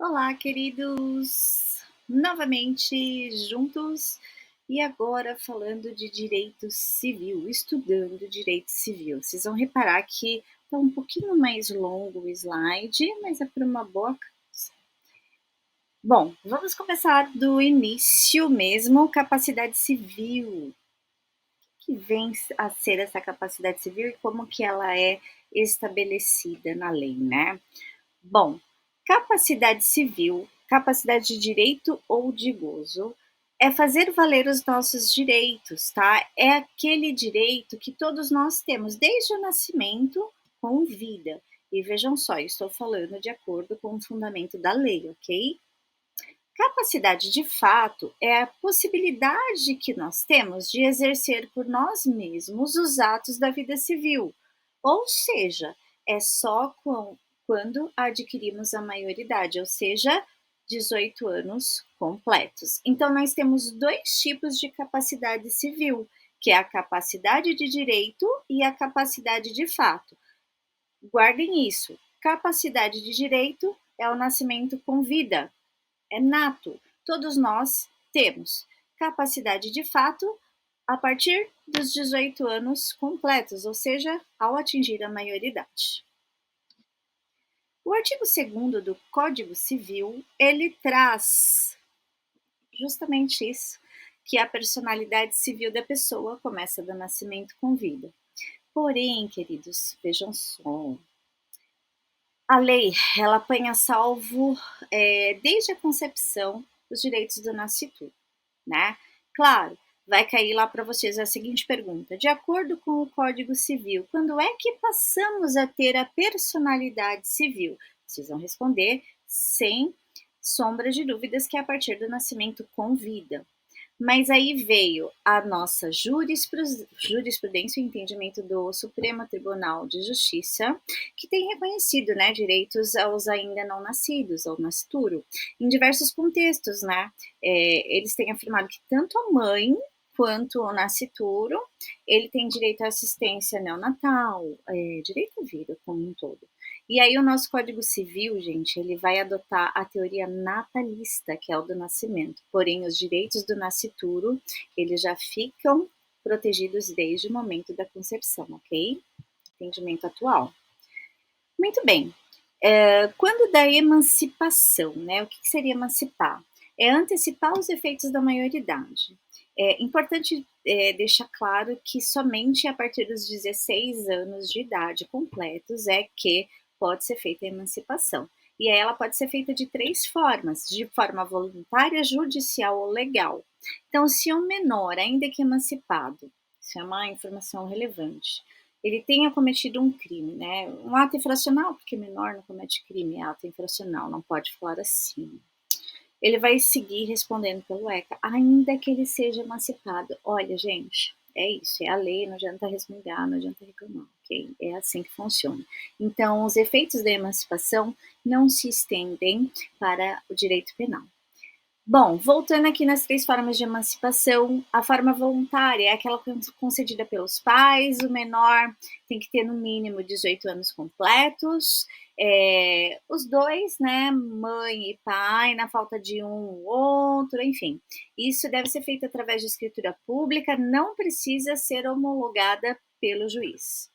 Olá, queridos! Novamente juntos e agora falando de direito civil, estudando direito civil. Vocês vão reparar que está um pouquinho mais longo o slide, mas é por uma boa causa. Bom, vamos começar do início mesmo, capacidade civil. O que vem a ser essa capacidade civil e como que ela é estabelecida na lei, né? Bom, capacidade civil, capacidade de direito ou de gozo, é fazer valer os nossos direitos, tá? É aquele direito que todos nós temos desde o nascimento com vida. E vejam só, eu estou falando de acordo com o fundamento da lei, ok? Capacidade de fato é a possibilidade que nós temos de exercer por nós mesmos os atos da vida civil, ou seja, é só quando adquirimos a maioridade, ou seja, 18 anos completos. Então, nós temos dois tipos de capacidade civil, que é a capacidade de direito e a capacidade de fato. Guardem isso: capacidade de direito é o nascimento com vida, é nato, todos nós temos. Capacidade de fato a partir dos 18 anos completos, ou seja, ao atingir a maioridade. O artigo 2º do Código Civil, ele traz justamente isso, que a personalidade civil da pessoa começa do nascimento com vida. Porém, queridos, vejam só, a lei, ela põe a salvo, desde a concepção, os direitos do nascituro, né? Claro, vai cair lá para vocês a seguinte pergunta: de acordo com o Código Civil, quando é que passamos a ter a personalidade civil? Vocês vão responder sem sombra de dúvidas que é a partir do nascimento com vida. Mas aí veio a nossa jurisprudência e entendimento do Supremo Tribunal de Justiça, que tem reconhecido, né, direitos aos ainda não nascidos, ao nascituro, em diversos contextos, né? Eles têm afirmado que tanto a mãe quanto o nascituro, ele tem direito à assistência neonatal, direito à vida como um todo. E aí o nosso Código Civil, gente, ele vai adotar a teoria natalista, que é o do nascimento. Porém, os direitos do nascituro, eles já ficam protegidos desde o momento da concepção, ok? Entendimento atual. Muito bem. Quando da emancipação, né? O que seria emancipar? É antecipar os efeitos da maioridade. É importante deixar claro que somente a partir dos 16 anos de idade completos é que pode ser feita a emancipação. E aí ela pode ser feita de 3 formas: de forma voluntária, judicial ou legal. Então, se um menor, ainda que emancipado, isso é uma informação relevante, ele tenha cometido um crime, né? Um ato infracional, porque menor não comete crime, é ato infracional, não pode falar assim. Ele vai seguir respondendo pelo ECA, ainda que ele seja emancipado. Olha, gente, é isso, é a lei, não adianta resmungar, não adianta reclamar, ok? É assim que funciona. Então, os efeitos da emancipação não se estendem para o direito penal. Bom, voltando aqui nas 3 formas de emancipação, a forma voluntária é aquela concedida pelos pais, o menor tem que ter no mínimo 18 anos completos, os dois, né, mãe e pai, na falta de um ou outro, enfim. Isso deve ser feito através de escritura pública, não precisa ser homologada pelo juiz.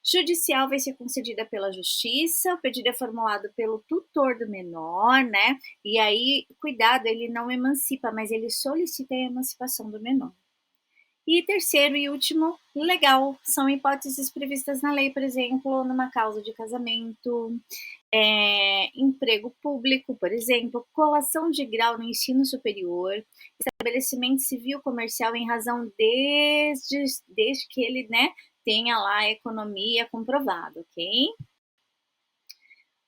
Judicial vai ser concedida pela justiça, o pedido é formulado pelo tutor do menor, né? E aí, cuidado, ele não emancipa, mas ele solicita a emancipação do menor. E terceiro e último, legal, são hipóteses previstas na lei, por exemplo, numa causa de casamento, emprego público, por exemplo, colação de grau no ensino superior, estabelecimento civil comercial em razão desde que ele, né, tenha lá a economia comprovada, ok?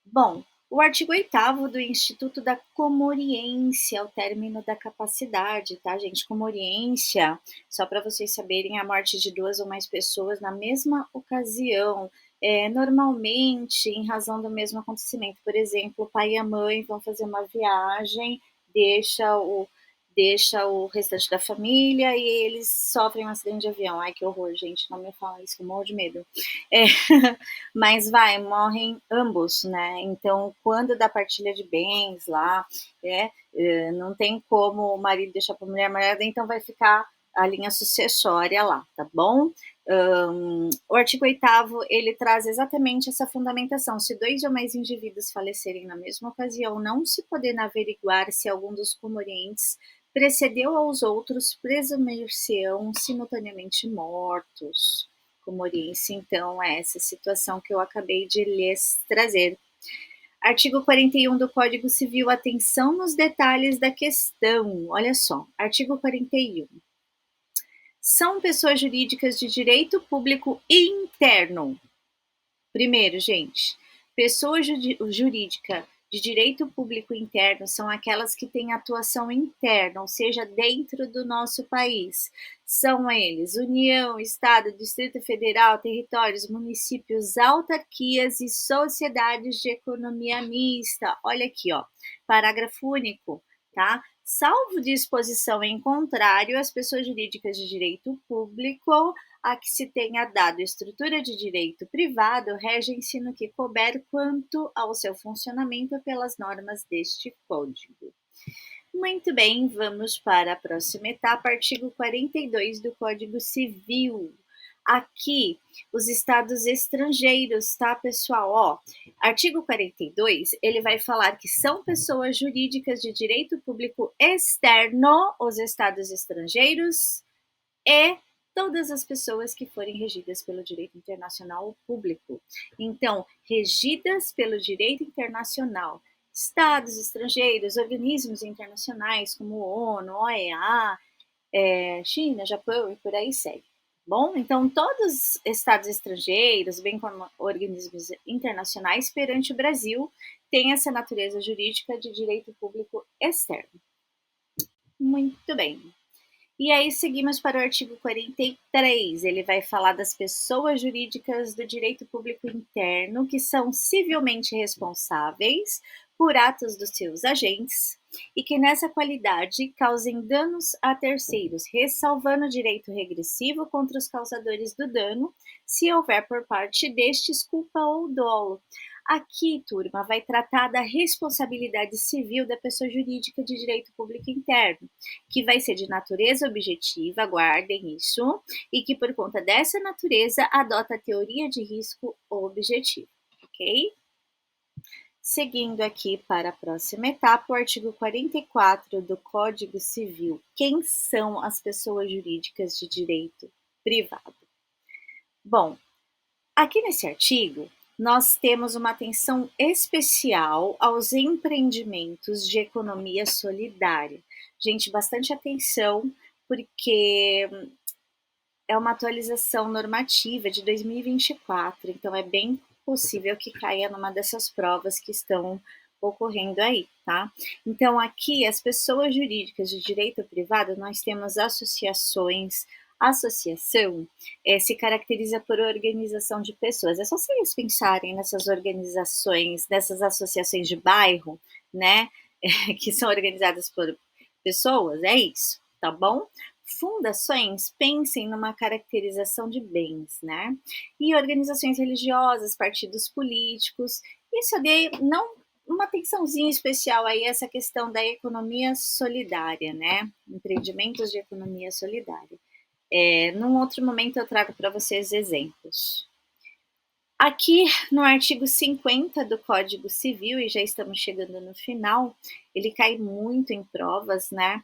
Bom, o artigo 8º do Instituto da Comoriência, ao término da capacidade, tá, gente? Comoriência, só para vocês saberem, a morte de 2 ou mais pessoas na mesma ocasião, normalmente em razão do mesmo acontecimento. Por exemplo, o pai e a mãe vão fazer uma viagem, deixa deixa o restante da família e eles sofrem um acidente de avião. Ai, que horror, gente, não me fala isso, eu morro de medo. É, mas morrem ambos, né? Então, quando dá partilha de bens lá, não tem como o marido deixar para a mulher, então vai ficar a linha sucessória lá, tá bom? O artigo 8º, ele traz exatamente essa fundamentação. Se 2 ou mais indivíduos falecerem na mesma ocasião, não se podendo averiguar se algum dos comorientes precedeu aos outros, presumir-se-ão simultaneamente mortos. Comoriense, então, é essa situação que eu acabei de lhes trazer. Artigo 41 do Código Civil, atenção nos detalhes da questão. Olha só, artigo 41. São pessoas jurídicas de direito público interno. Primeiro, gente, pessoa jurídica de direito público interno são aquelas que têm atuação interna, ou seja, dentro do nosso país. São eles: União, Estado, Distrito Federal, territórios, municípios, autarquias e sociedades de economia mista. Olha aqui, ó, parágrafo único, tá? Salvo disposição em contrário, as pessoas jurídicas de direito público a que se tenha dado estrutura de direito privado regem-se no que couber quanto ao seu funcionamento pelas normas deste Código. Muito bem, vamos para a próxima etapa, artigo 42 do Código Civil. Aqui, os estados estrangeiros, tá, pessoal? Ó, artigo 42, ele vai falar que são pessoas jurídicas de direito público externo, os estados estrangeiros, e todas as pessoas que forem regidas pelo direito internacional público. Então, regidas pelo direito internacional, estados estrangeiros, organismos internacionais como ONU, OEA, China, Japão e por aí segue. Bom, então todos os estados estrangeiros, bem como organismos internacionais perante o Brasil, têm essa natureza jurídica de direito público externo. Muito bem. E aí seguimos para o artigo 43. Ele vai falar das pessoas jurídicas do direito público interno que são civilmente responsáveis por atos dos seus agentes e que nessa qualidade causem danos a terceiros, ressalvando o direito regressivo contra os causadores do dano, se houver por parte destes culpa ou dolo. Aqui, turma, vai tratar da responsabilidade civil da pessoa jurídica de direito público interno, que vai ser de natureza objetiva, guardem isso, e que por conta dessa natureza adota a teoria de risco objetivo, ok? Seguindo aqui para a próxima etapa, o artigo 44 do Código Civil. Quem são as pessoas jurídicas de direito privado? Bom, aqui nesse artigo, nós temos uma atenção especial aos empreendimentos de economia solidária. Gente, bastante atenção, porque é uma atualização normativa de 2024, então é bem possível que caia numa dessas provas que estão ocorrendo aí, tá? Então, aqui, as pessoas jurídicas de direito privado, nós temos associações. Associação se caracteriza por organização de pessoas. É só vocês pensarem nessas organizações, nessas associações de bairro, né? Que são organizadas por pessoas, é isso, tá bom? Fundações, pensem numa caracterização de bens, né? E organizações religiosas, partidos políticos. Isso eu dei não uma atençãozinha especial aí essa questão da economia solidária, né? Empreendimentos de economia solidária. Num outro momento eu trago para vocês exemplos. Aqui no artigo 50 do Código Civil, e já estamos chegando no final, ele cai muito em provas, né?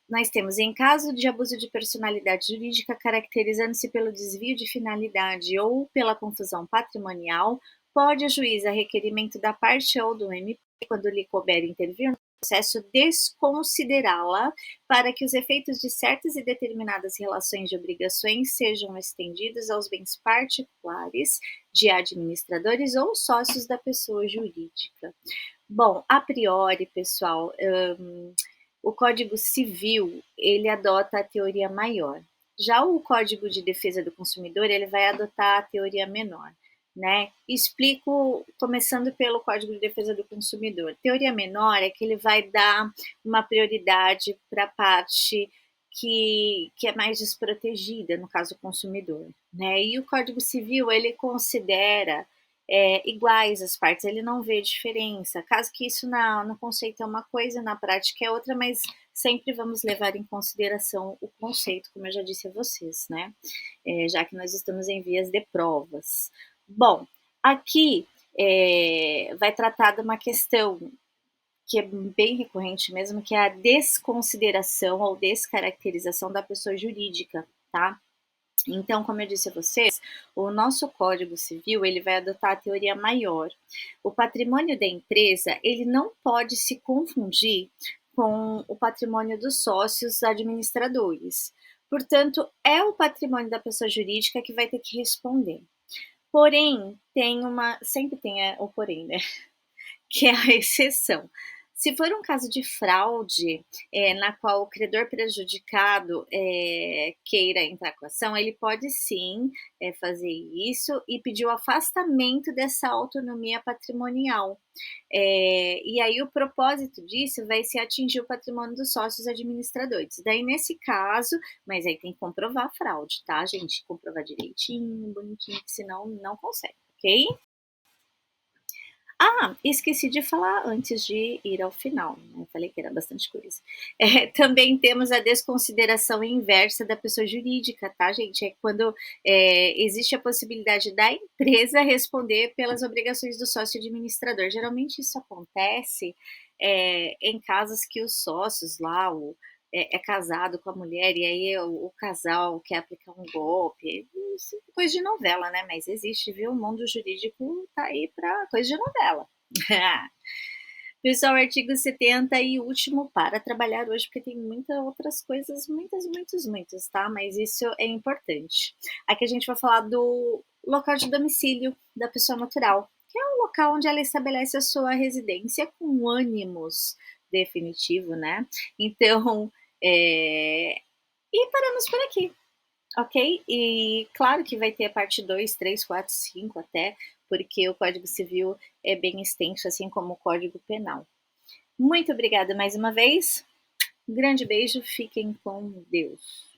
Nós temos, em caso de abuso de personalidade jurídica caracterizando-se pelo desvio de finalidade ou pela confusão patrimonial, pode a juíza, a requerimento da parte ou do MP, quando lhe couber intervir no processo, desconsiderá-la para que os efeitos de certas e determinadas relações de obrigações sejam estendidos aos bens particulares de administradores ou sócios da pessoa jurídica. Bom, a priori, pessoal, o Código Civil, ele adota a teoria maior. Já o Código de Defesa do Consumidor, ele vai adotar a teoria menor. né? Explico, começando pelo Código de Defesa do Consumidor. Teoria menor é que ele vai dar uma prioridade para a parte que é mais desprotegida, no caso o consumidor, né? E o Código Civil, ele considera iguais as partes, ele não vê diferença. Caso que isso no conceito é uma coisa, na prática é outra, mas sempre vamos levar em consideração o conceito, como eu já disse a vocês, né? Já que nós estamos em vias de provas. Bom, aqui vai tratar de uma questão que é bem recorrente mesmo, que é a desconsideração ou descaracterização da pessoa jurídica, tá? Então, como eu disse a vocês, o nosso Código Civil ele vai adotar a teoria maior. O patrimônio da empresa ele não pode se confundir com o patrimônio dos sócios administradores. Portanto, é o patrimônio da pessoa jurídica que vai ter que responder. Porém, sempre tem o porém, né? Que é a exceção. Se for um caso de fraude, na qual o credor prejudicado queira entrar com a ação, ele pode sim fazer isso e pedir o afastamento dessa autonomia patrimonial. E aí o propósito disso vai ser atingir o patrimônio dos sócios administradores. Daí, nesse caso, mas aí tem que comprovar a fraude, tá, gente? Comprovar direitinho, bonitinho, senão não consegue, ok? Ah, esqueci de falar antes de ir ao final, né, falei que era bastante coisa. Também temos a desconsideração inversa da pessoa jurídica, tá, gente? É quando existe a possibilidade da empresa responder pelas obrigações do sócio administrador. Geralmente isso acontece em casos que os sócios lá, é casado com a mulher e aí o casal quer aplicar um golpe, isso é coisa de novela, né? Mas existe, viu? O mundo jurídico tá aí para coisa de novela. Pessoal, artigo 70 e último para trabalhar hoje, porque tem muitas outras coisas, muitas, tá? Mas isso é importante. Aqui a gente vai falar do local de domicílio da pessoa natural, que é o local onde ela estabelece a sua residência com ânimos definitivo, né? Então, e paramos por aqui. Ok? E claro que vai ter a parte 2, 3, 4, 5 até, porque o Código Civil é bem extenso, assim como o Código Penal. Muito obrigada mais uma vez. Um grande beijo, fiquem com Deus.